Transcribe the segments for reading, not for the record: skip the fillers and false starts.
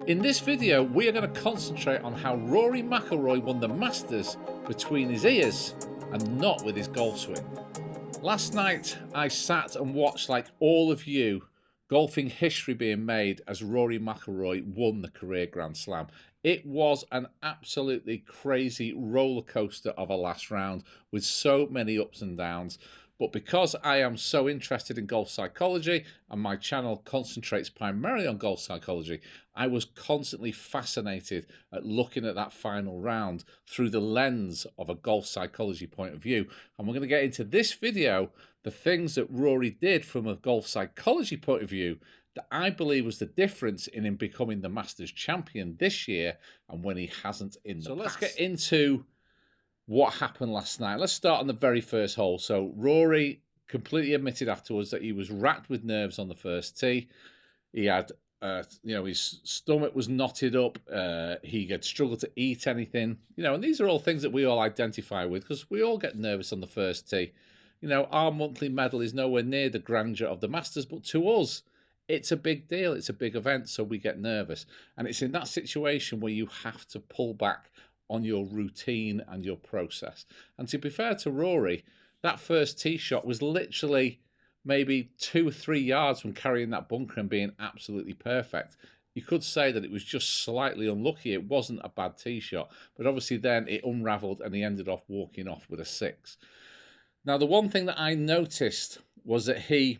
In this video, we are going to concentrate on how Rory McIlroy won the Masters between his ears and not with his golf swing. Last night, I sat and watched, like all of you, golfing history being made as Rory McIlroy won the career Grand Slam. It was an absolutely crazy roller coaster of a last round with so many ups and downs. But because I am so interested in golf psychology and my channel concentrates primarily on golf psychology, I was constantly fascinated at looking at that final round through the lens of a golf psychology point of view. And we're going to get into this video the things that Rory did from a golf psychology point of view that I believe was the difference in him becoming the Masters champion this year and when he hasn't in the past. So let's get into what happened last night. Let's start on the very first hole. So Rory completely admitted afterwards that he was racked with nerves on the first tee. He had, his stomach was knotted up. He had struggled to eat anything. And these are all things that we all identify with because we all get nervous on the first tee. Our monthly medal is nowhere near the grandeur of the Masters, but to us, it's a big deal. It's a big event, so we get nervous. And it's in that situation where you have to pull back on your routine and your process. And to be fair to Rory, that first tee shot was literally maybe 2 or 3 yards from carrying that bunker and being absolutely perfect. You could say that it was just slightly unlucky. It wasn't a bad tee shot, but obviously then it unraveled and he ended off walking off with a 6. Now, the one thing that I noticed was that he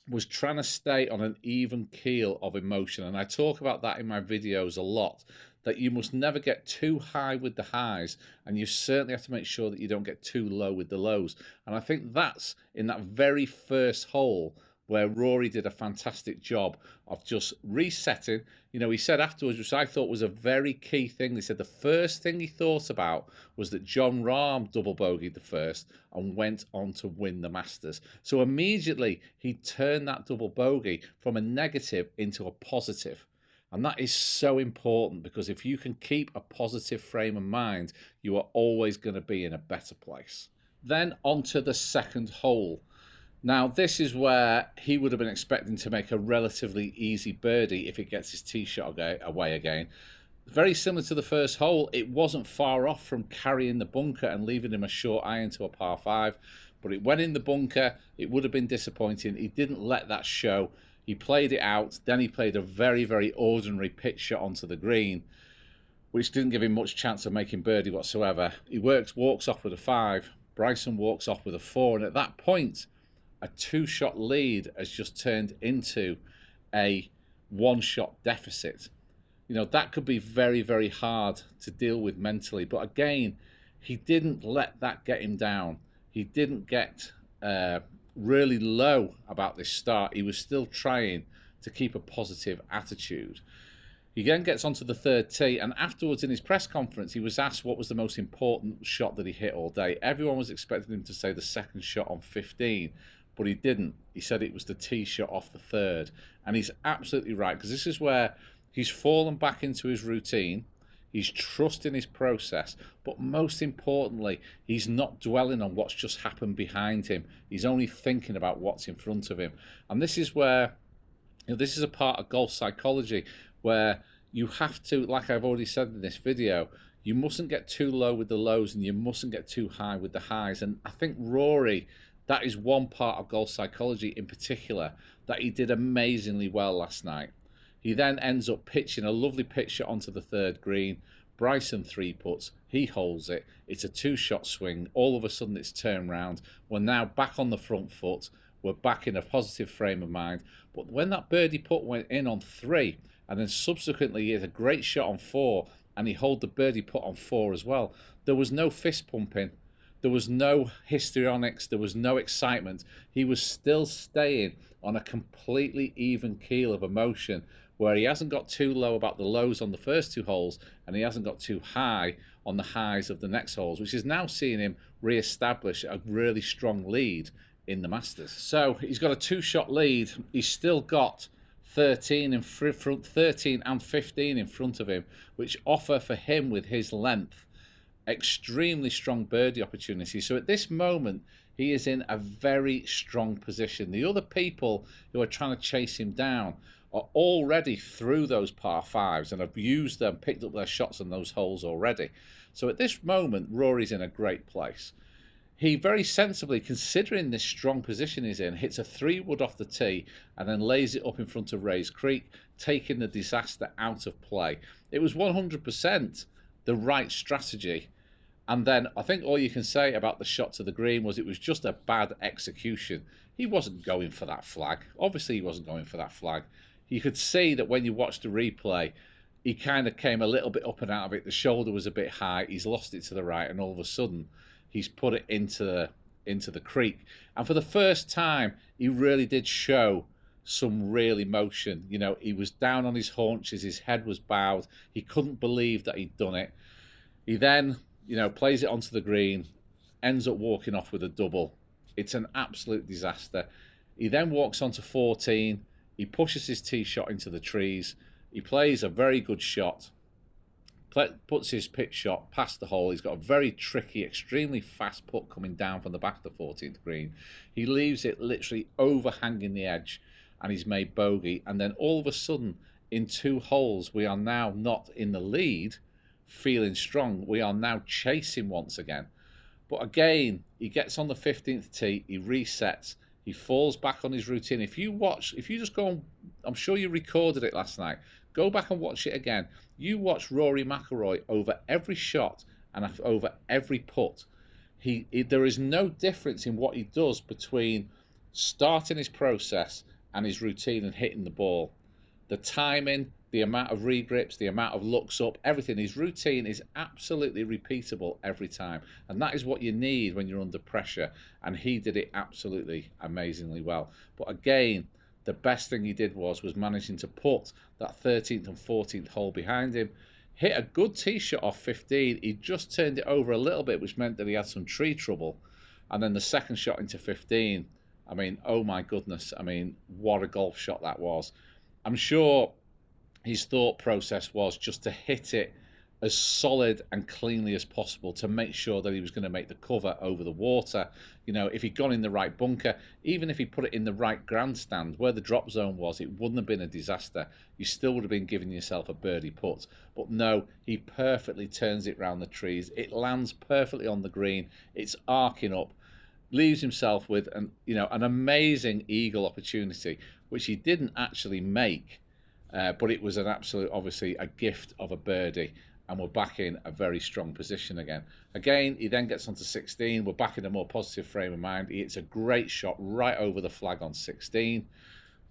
was trying to stay on an even keel of emotion. And I talk about that in my videos a lot, that you must never get too high with the highs, and you certainly have to make sure that you don't get too low with the lows. And I think that's in that very first hole where Rory did a fantastic job of just resetting. He said afterwards, which I thought was a very key thing, he said the first thing he thought about was that Jon Rahm double bogeyed the first and went on to win the Masters. So immediately he turned that double bogey from a negative into a positive. And that is so important because if you can keep a positive frame of mind, you are always going to be in a better place. Then on to the second hole. Now, this is where he would have been expecting to make a relatively easy birdie if he gets his tee shot away again. Very similar to the first hole, it wasn't far off from carrying the bunker and leaving him a short iron to a par 5, but it went in the bunker. It would have been disappointing. He didn't let that show. He played it out. Then he played a very, very ordinary pitch shot onto the green, which didn't give him much chance of making birdie whatsoever. He walks off with a 5. Bryson walks off with a 4, and at that point, a 2-shot lead has just turned into a 1-shot deficit. That could be very, very hard to deal with mentally. But again, he didn't let that get him down. He didn't get really low about this start. He was still trying to keep a positive attitude. He then gets onto the third tee, and afterwards in his press conference, he was asked what was the most important shot that he hit all day. Everyone was expecting him to say the second shot on 15, but he didn't. He said it was the tee shot off the third. And he's absolutely right, because this is where he's fallen back into his routine. He's trusting his process, but most importantly, he's not dwelling on what's just happened behind him. He's only thinking about what's in front of him. And this is where, this is a part of golf psychology where you have to, like I've already said in this video, you mustn't get too low with the lows and you mustn't get too high with the highs. And I think Rory, that is one part of golf psychology in particular that he did amazingly well last night. He then ends up pitching a lovely pitch shot onto the third green. Bryson 3-putts. He holds it. It's a 2-shot swing. All of a sudden it's turned round. We're now back on the front foot. We're back in a positive frame of mind. But when that birdie putt went in on 3, and then subsequently he had a great shot on 4, and he held the birdie putt on 4 as well, there was no fist pumping. There was no histrionics. There was no excitement. He was still staying on a completely even keel of emotion where he hasn't got too low about the lows on the first 2 holes and he hasn't got too high on the highs of the next holes, which is now seeing him re-establish a really strong lead in the Masters. So he's got a 2-shot lead. He's still got 13 and 15 in front of him, which offer for him with his length extremely strong birdie opportunity. So at this moment, he is in a very strong position. The other people who are trying to chase him down are already through those par fives and have used them, picked up their shots on those holes already. So at this moment, Rory's in a great place. He very sensibly, considering this strong position he's in, hits a 3-wood off the tee and then lays it up in front of Rays Creek, taking the disaster out of play. It was 100% the right strategy. And then I think all you can say about the shot to the green was it was just a bad execution. He wasn't going for that flag. Obviously, he wasn't going for that flag. You could see that when you watched the replay, he kind of came a little bit up and out of it. The shoulder was a bit high. He's lost it to the right, and all of a sudden, he's put it into the creek. And for the first time, he really did show some real emotion. You know, he was down on his haunches. His head was bowed. He couldn't believe that he'd done it. He then, you know, plays it onto the green, ends up walking off with a double. It's an absolute disaster. He then walks onto 14. He pushes his tee shot into the trees. He plays a very good shot, puts his pitch shot past the hole. He's got a very tricky, extremely fast putt coming down from the back of the 14th green. He leaves it literally overhanging the edge, and he's made bogey. And then all of a sudden, in 2 holes, we are now not in the lead, feeling strong. We are now chasing once again. But again, he gets on the 15th tee, he resets, he falls back on his routine. If you just go on, I'm sure you recorded it last night, go back and watch it again. You watch Rory McIlroy over every shot and over every putt. There is no difference in what he does between starting his process and his routine and hitting the ball. The timing, the amount of regrips, the amount of looks up, everything. His routine is absolutely repeatable every time. And that is what you need when you're under pressure. And he did it absolutely amazingly well. But again, the best thing he did was managing to put that 13th and 14th hole behind him. Hit a good tee shot off 15. He just turned it over a little bit, which meant that he had some tree trouble. And then the second shot into 15. I mean, oh my goodness. I mean, what a golf shot that was. I'm sure his thought process was just to hit it as solid and cleanly as possible to make sure that he was going to make the cover over the water. You know, if he'd gone in the right bunker, even if he put it in the right grandstand where the drop zone was, it wouldn't have been a disaster. You still would have been giving yourself a birdie putt. But no, he perfectly turns it round the trees. It lands perfectly on the green. It's arcing up. Leaves himself with an amazing eagle opportunity, which he didn't actually make, but it was an absolute, obviously, a gift of a birdie, and we're back in a very strong position again. Again, he then gets onto 16. We're back in a more positive frame of mind. He hits a great shot right over the flag on 16.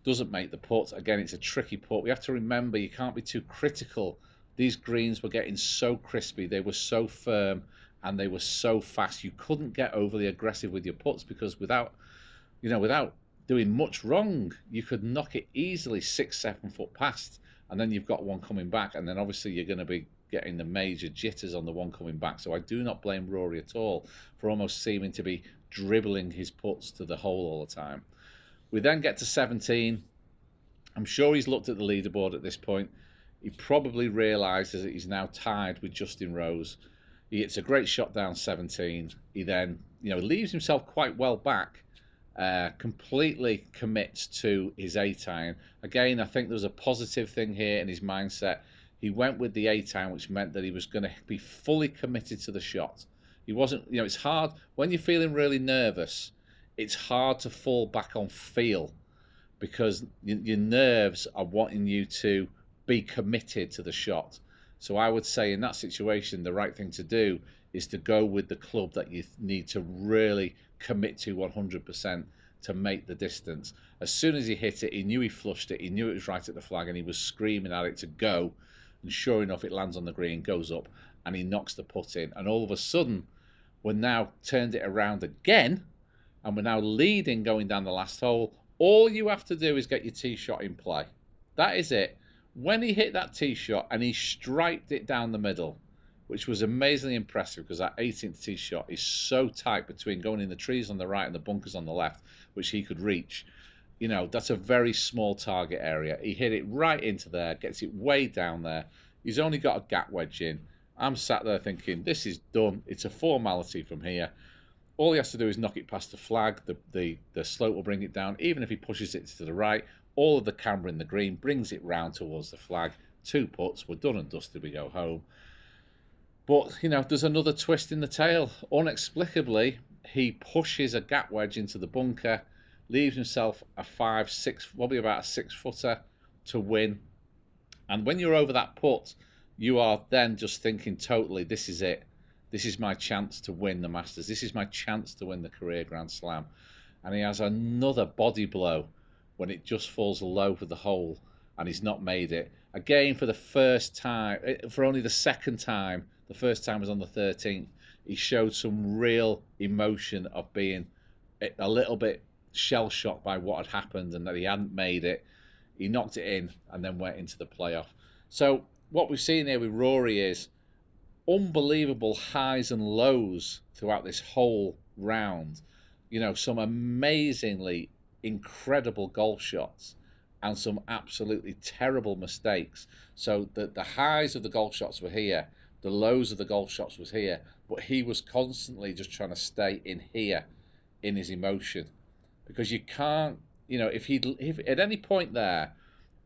Doesn't make the putt. Again, it's a tricky putt. We have to remember you can't be too critical. These greens were getting so crispy. They were so firm and they were so fast. You couldn't get overly aggressive with your putts because without doing much wrong, you could knock it easily 6-7 foot past, and then you've got one coming back, and then obviously you're going to be getting the major jitters on the one coming back. So I do not blame Rory at all for almost seeming to be dribbling his putts to the hole all the time. We then get to 17. I'm sure he's looked at the leaderboard at this point. He probably realises that he's now tied with Justin Rose. He hits a great shot down 17. He then, leaves himself quite well back, completely commits to his 8-iron. Again, I think there was a positive thing here in his mindset. He went with the 8-iron, which meant that he was going to be fully committed to the shot. He wasn't, it's hard when you're feeling really nervous. It's hard to fall back on feel because your nerves are wanting you to be committed to the shot. So I would say in that situation, the right thing to do is to go with the club that you need to really commit to 100% to make the distance. As soon as he hit it, he knew he flushed it, he knew it was right at the flag, and he was screaming at it to go. And sure enough, it lands on the green, goes up, and he knocks the putt in. And all of a sudden, we're now turned it around again, and we're now leading going down the last hole. All you have to do is get your tee shot in play. That is it. When he hit that tee shot and he striped it down the middle, which was amazingly impressive because that 18th tee shot is so tight between going in the trees on the right and the bunkers on the left, which he could reach. That's a very small target area. He hit it right into there, gets it way down there. He's only got a gap wedge in. I'm sat there thinking, this is done. It's a formality from here. All he has to do is knock it past the flag. The slope will bring it down. Even if he pushes it to the right, all of the camber in the green, brings it round towards the flag. 2 putts, we're done and dusted, we go home. But, you know, there's another twist in the tail. Inexplicably, he pushes a gap wedge into the bunker, leaves himself a 5-6, probably about a 6-footer to win. And when you're over that putt, you are then just thinking totally, this is it. This is my chance to win the Masters. This is my chance to win the career Grand Slam. And he has another body blow when it just falls low for the hole and he's not made it. Again, for the first time, for only the second time, the first time was on the 13th, he showed some real emotion of being a little bit shell-shocked by what had happened and that he hadn't made it. He knocked it in and then went into the playoff. So what we've seen here with Rory is unbelievable highs and lows throughout this whole round. You know, some amazingly incredible golf shots and some absolutely terrible mistakes. So the highs of the golf shots were here, the lows of the golf shots was here, but he was constantly just trying to stay in here in his emotion, because you can't, you know, if at any point there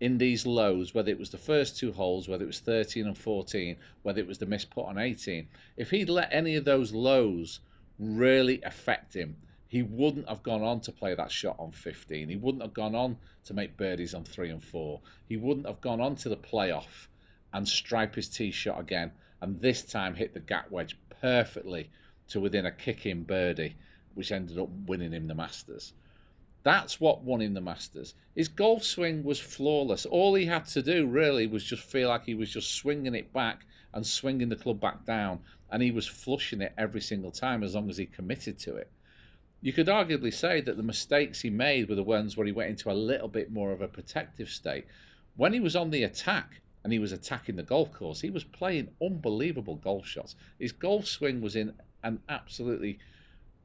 in these lows, whether it was the first 2 holes, whether it was 13 and 14, whether it was the missed putt on 18, if he'd let any of those lows really affect him, he wouldn't have gone on to play that shot on 15. He wouldn't have gone on to make birdies on 3 and 4. He wouldn't have gone on to the playoff and stripe his tee shot again, and this time hit the gap wedge perfectly to within a kick-in birdie, which ended up winning him the Masters. That's what won him the Masters. His golf swing was flawless. All he had to do really was just feel like he was just swinging it back and swinging the club back down, and he was flushing it every single time as long as he committed to it. You could arguably say that the mistakes he made were the ones where he went into a little bit more of a protective state. When he was on the attack and he was attacking the golf course, he was playing unbelievable golf shots. His golf swing was in an absolutely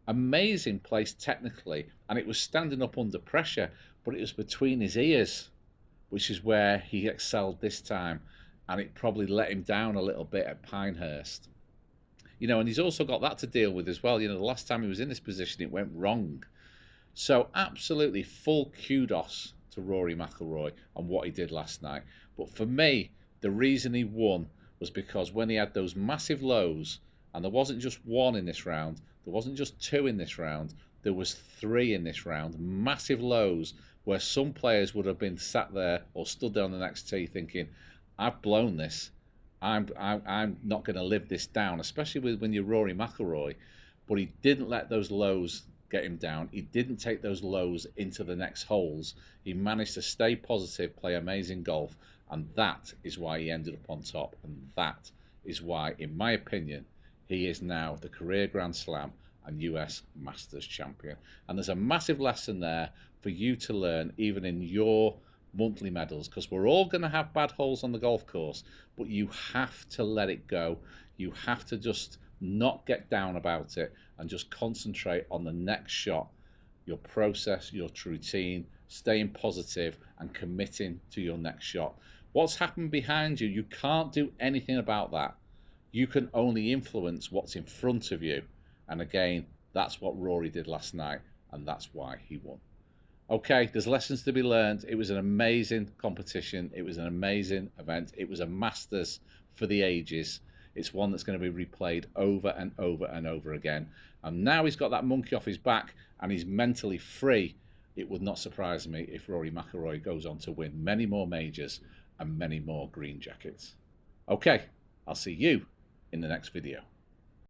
amazing place technically, and it was standing up under pressure, but it was between his ears, which is where he excelled this time, and it probably let him down a little bit at Pinehurst. You know, and he's also got that to deal with as well. You know, the last time he was in this position, it went wrong. So absolutely full kudos to Rory McIlroy on what he did last night. But for me, the reason he won was because when he had those massive lows, and there wasn't just 1 in this round, there wasn't just 2 in this round, there was 3 in this round, massive lows where some players would have been sat there or stood there on the next tee thinking, I've blown this. I'm not going to live this down, especially when you're Rory McIlroy. But he didn't let those lows get him down. He didn't take those lows into the next holes. He managed to stay positive, play amazing golf, and that is why he ended up on top. And that is why, in my opinion, he is now the career Grand Slam and US Masters champion. And there's a massive lesson there for you to learn, even in your monthly medals, because we're all going to have bad holes on the golf course, but you have to let it go. You have to just not get down about it and just concentrate on the next shot, your process, your routine, staying positive and committing to your next shot. What's happened behind you, you can't do anything about that. You can only influence what's in front of you. And again, that's what Rory did last night, and that's why he won. Okay, there's lessons to be learned. It was an amazing competition. It was an amazing event. It was a Masters for the ages. It's one that's going to be replayed over and over and over again. And now he's got that monkey off his back and he's mentally free. It would not surprise me if Rory McIlroy goes on to win many more majors and many more green jackets. Okay, I'll see you in the next video.